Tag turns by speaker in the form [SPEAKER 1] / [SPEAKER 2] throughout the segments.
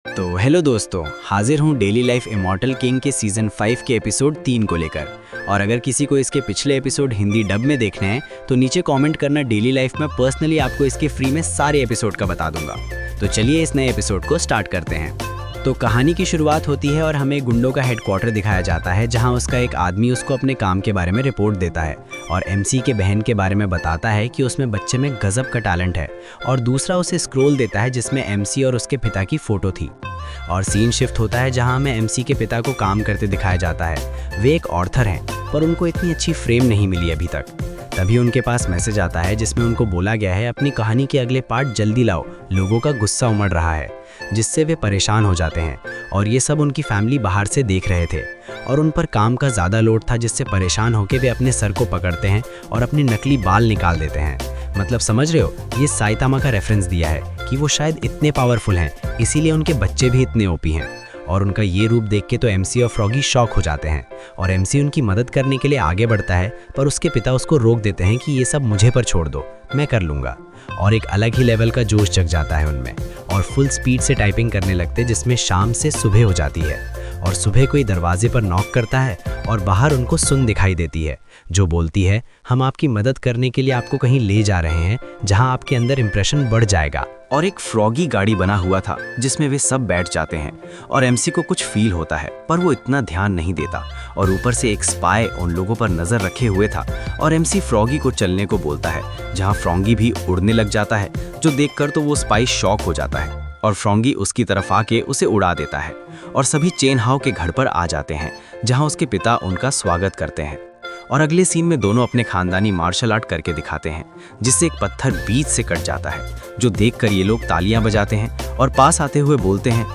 [SPEAKER 1] तो हेलो दोस्तों, हाजिर हूँ डेली लाइफ इमॉर्टल किंग के सीज़न 5 के एपिसोड 3 को लेकर। और अगर किसी को इसके पिछले एपिसोड हिंदी डब में देखने हैं तो नीचे कमेंट करना। डेली लाइफ में पर्सनली आपको इसके फ्री में सारे एपिसोड का बता दूंगा। तो चलिए इस नए एपिसोड को स्टार्ट करते हैं। तो कहानी की शुरुआत होती है और हमें गुंडों का हेडक्वार्टर दिखाया जाता है, जहां उसका एक आदमी उसको अपने काम के बारे में रिपोर्ट देता है और एमसी के बहन के बारे में बताता है कि उसमें बच्चे में गजब का टैलेंट है। और दूसरा उसे स्क्रोल देता है जिसमें एमसी और उसके पिता की फोटो थी। और सीन शिफ्ट होता है जहां हमें एमसी के पिता को काम करते दिखाया जाता है। वे एक ऑर्थर हैं पर उनको इतनी अच्छी फ्रेम नहीं मिली अभी तक। तभी उनके पास मैसेज आता है जिसमें उनको बोला गया है अपनी कहानी के अगले पार्ट जल्दी लाओ, लोगों का गुस्सा उमड़ रहा है। जिससे वे परेशान हो जाते हैं और ये सब उनकी फैमिली बाहर से देख रहे थे और उन पर काम का ज़्यादा लोड था, जिससे परेशान होकर वे अपने सर को पकड़ते हैं और अपने नकली बाल निकाल देते हैं। मतलब समझ रहे हो, ये साइतामा का रेफरेंस दिया है कि वो शायद इतने पावरफुल हैं, इसीलिए उनके बच्चे भी इतने ओपी हैं। और उनका ये रूप देख के तो एमसी और फ्रॉगी शॉक हो जाते हैं और एमसी उनकी मदद करने के लिए आगे बढ़ता है, पर उसके पिता उसको रोक देते हैं कि ये सब मुझे पर छोड़ दो, मैं कर लूँगा। और एक अलग ही लेवल का जोश जग जाता है उनमें और फुल स्पीड से टाइपिंग करने लगते, जिसमें शाम से सुबह हो जाती है। और सुबह कोई दरवाजे पर नॉक करता है और बाहर उनको सुन दिखाई देती है जो बोलती है, हम आपकी मदद करने के लिए आपको कहीं ले जा रहे हैं जहां आपके अंदर इंप्रेशन बढ़ जाएगा। और एक फ्रॉगी गाड़ी बना हुआ था जिसमें वे सब बैठ जाते हैं और एमसी को कुछ फील होता है पर वो इतना ध्यान नहीं देता। और ऊपर से एक स्पाई उन लोगों पर नजर रखे हुए था और एमसी फ्रॉगी को चलने को बोलता है, जहां फ्रॉगी भी उड़ने लग जाता है, जो देखकर तो वो स्पाई शॉक हो जाता है और फ्रॉगी उसकी तरफ आके उसे उड़ा देता है। और सभी चेन हाउ के घर पर आ जाते हैं जहां उसके पिता उनका स्वागत करते हैं। और अगले सीन में दोनों अपने खानदानी मार्शल आर्ट करके दिखाते हैं, जिससे एक पत्थर बीच से कट जाता है, जो देखकर ये लोग तालियां बजाते हैं और पास आते हुए बोलते हैं,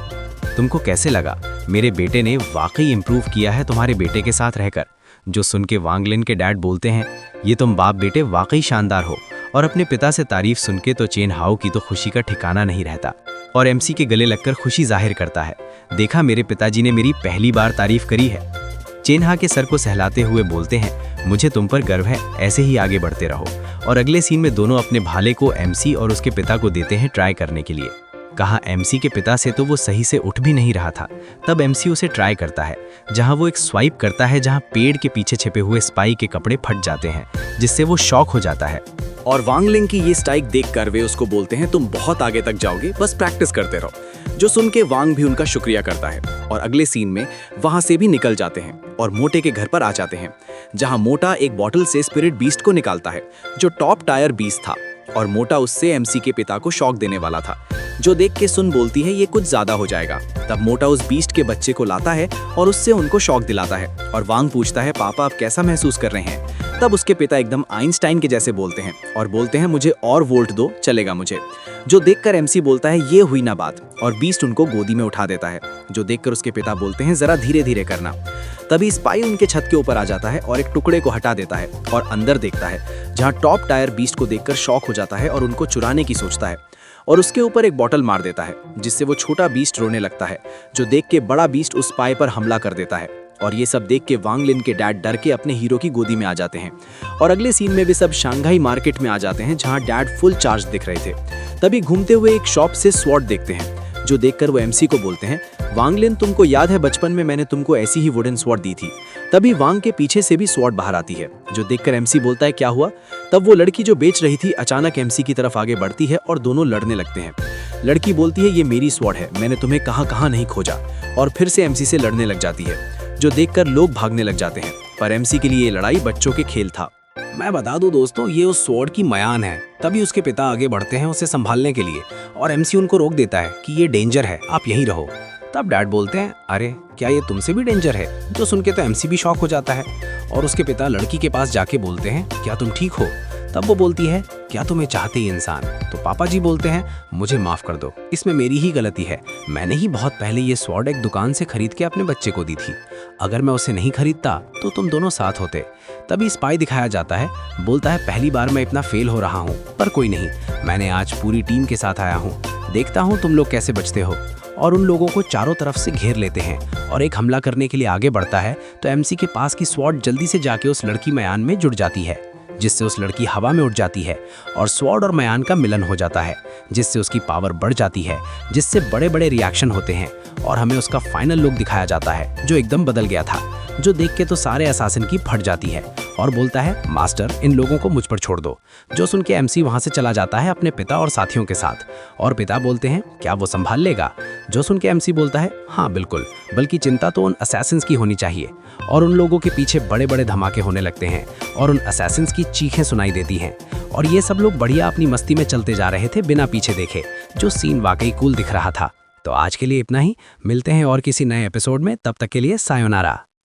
[SPEAKER 1] तुमको कैसे लगा? मेरे बेटे ने वाकई इम्प्रूव किया है तुम्हारे बेटे के साथ रहकर। जो सुन के वांग लिन के डैड बोलते हैं, ये तुम बाप बेटे वाकई शानदार हो। और अपने पिता से तारीफ सुन के तो चेन हाउ की तो खुशी का ठिकाना नहीं रहता और एमसी के गले लगकर खुशी जाहिर करता है, देखा मेरे पिताजी ने मेरी पहली बार तारीफ करी है। चेन हा के सर को सहलाते हुए बोलते हैं, मुझे तुम पर गर्व है, ऐसे ही आगे बढ़ते रहो। और अगले सीन में दोनों अपने भाले को एमसी और उसके पिता को देते हैं ट्राई करने के लिए। कहा एमसी के पिता से तो वो सही से उठ भी नहीं रहा था। तब एमसी उसे ट्राई करता है, जहां वो एक स्वाइप करता है जहां पेड़ के पीछे छिपे हुए स्पाई के कपड़े फट जाते हैं, जिससे वो शॉक हो जाता है।
[SPEAKER 2] और वांग लिंग की ये स्ट्राइक देखकर वे उसको बोलते हैं, तुम बहुत आगे तक जाओगे, बस प्रैक्टिस करते रहो। जो सुन के वांग भी उनका शुक्रिया करता है और अगले सीन में वहां से भी निकल जाते हैं और मोटे के घर पर आ जाते हैं, जहां मोटा एक बॉटल से स्पिरिट बीस्ट को निकालता है जो टॉप टायर बीस्ट था। और मोटा उससे एमसी के पिता को शॉक देने वाला था, जो देख के सुन बोलती है ये कुछ ज्यादा हो जाएगा। तब मोटा उस बीस्ट के बच्चे को लाता है और उससे उनको शॉक दिलाता है। और वांग पूछता है, पापा आप कैसा महसूस कर रहे हैं? तब उसके पिता एकदम आइंस्टाइन के जैसे बोलते हैं और बोलते हैं, मुझे और वोल्ट दो, चलेगा मुझे। जो देखकर एमसी बोलता है, ये हुई ना बात, और बीस्ट उनको गोदी में उठा देता है। जो देखकर उसके पिता बोलते हैं, जरा धीरे धीरे करना। तभी स्पाई उनके छत के ऊपर आ जाता है और एक टुकड़े को हटा देता है और अंदर देखता है, जहां टॉप टायर बीस्ट को देखकर शॉक हो जाता है और उनको चुराने की सोचता है और उसके ऊपर एक बॉटल मार देता है, जिससे वो छोटा बीस्ट रोने लगता है। जो देख के बड़ा बीस्ट उस स्पाई पर हमला कर देता है। और ये सब देख के वांग लिन के डैड डर के अपने हीरो की गोदी में आ जाते हैं। और अगले सीन में वे सब शंघाई मार्केट में आ जाते हैं, जहां डैड फुल चार्ज दिख रहे थे। तभी घूमते हुए एक शॉप से स्वॉर्ड देखते हैं, जो देखकर वो एमसी को बोलते हैं, वांग लिन तुमको याद है बचपन में मैंने तुमको ऐसी ही वुडन स्वॉर्ड दी थी। तभी वांग के पीछे से भी स्वॉर्ड बाहर आती है, जो देखकर एमसी बोलता है, क्या हुआ? तब वो लड़की जो बेच रही थी अचानक एमसी की तरफ आगे बढ़ती है और दोनों लड़ने लगते हैं। लड़की बोलती है, ये मेरी स्वॉर्ड है, मैंने तुम्हें कहां कहां नहीं खोजा। और फिर से एमसी से लड़ने लग जाती है, जो देखकर लोग भागने लग जाते हैं। पर एमसी के लिए ये लड़ाई बच्चों के खेल था।
[SPEAKER 3] मैं बता दूं दोस्तों, ये उस स्वॉर्ड की मयान है। तभी उसके पिता आगे बढ़ते हैं उसे संभालने के लिए और एमसी उनको रोक देता है कि ये डेंजर है, आप यहीं रहो। तब डैड बोलते हैं, अरे क्या ये तुमसे भी डेंजर है? जो सुन के तो एमसी भी शॉक हो जाता है और उसके पिता लड़की के पास जाके बोलते हैं, क्या तुम ठीक हो? तब वो बोलती है, क्या तुम्हें चाहते ही इंसान? तो पापा जी बोलते हैं, मुझे माफ कर दो, इसमें मेरी ही गलती है। मैंने ही बहुत पहले ये स्वॉर्ड एक दुकान से खरीद के अपने बच्चे को दी थी। अगर मैं उसे नहीं खरीदता तो तुम दोनों साथ होते। तभी स्पाई दिखाया जाता है, बोलता है, पहली बार मैं इतना फेल हो रहा हूँ, पर कोई नहीं, मैंने आज पूरी टीम के साथ आया हूँ, देखता हूँ तुम लोग कैसे बचते हो। और उन लोगों को चारों तरफ से घेर लेते हैं और एक हमला करने के लिए आगे बढ़ता है। तो एमसी के पास की स्वॉर्ड जल्दी से जाके उस लड़की मयान में जुड़ जाती है। जिससे उस लड़की हवा में उड़ जाती है और स्वॉर्ड और मयान का मिलन हो जाता है, जिससे उसकी पावर बढ़ जाती है, जिससे बड़े बड़े रिएक्शन होते हैं और हमें उसका फाइनल लुक दिखाया जाता है जो एकदम बदल गया था, जो देख के तो सारे असैसिन की फट जाती है और बोलता है मास्टर इन लोगों को मुझ पर छोड़ दो। जो सुन के MC वहां से चला जाता है अपने पिता और साथियों के साथ और पिता बोलते हैं क्या वो संभाल लेगा। जो सुन के MC बोलता है हाँ बिल्कुल, बल्कि चिंता तो उन असैसिन्स की होनी चाहिए। और उन लोगों के पीछे बड़े बड़े धमाके होने लगते हैं और उन असैसिन्स की चीखें सुनाई देती हैं और ये सब लोग बढ़िया अपनी मस्ती में चलते जा रहे थे बिना पीछे देखे, जो सीन वाकई कूल दिख रहा था। तो आज के लिए इतना ही, मिलते हैं और किसी नए एपिसोड में, तब तक के लिए सायोनारा।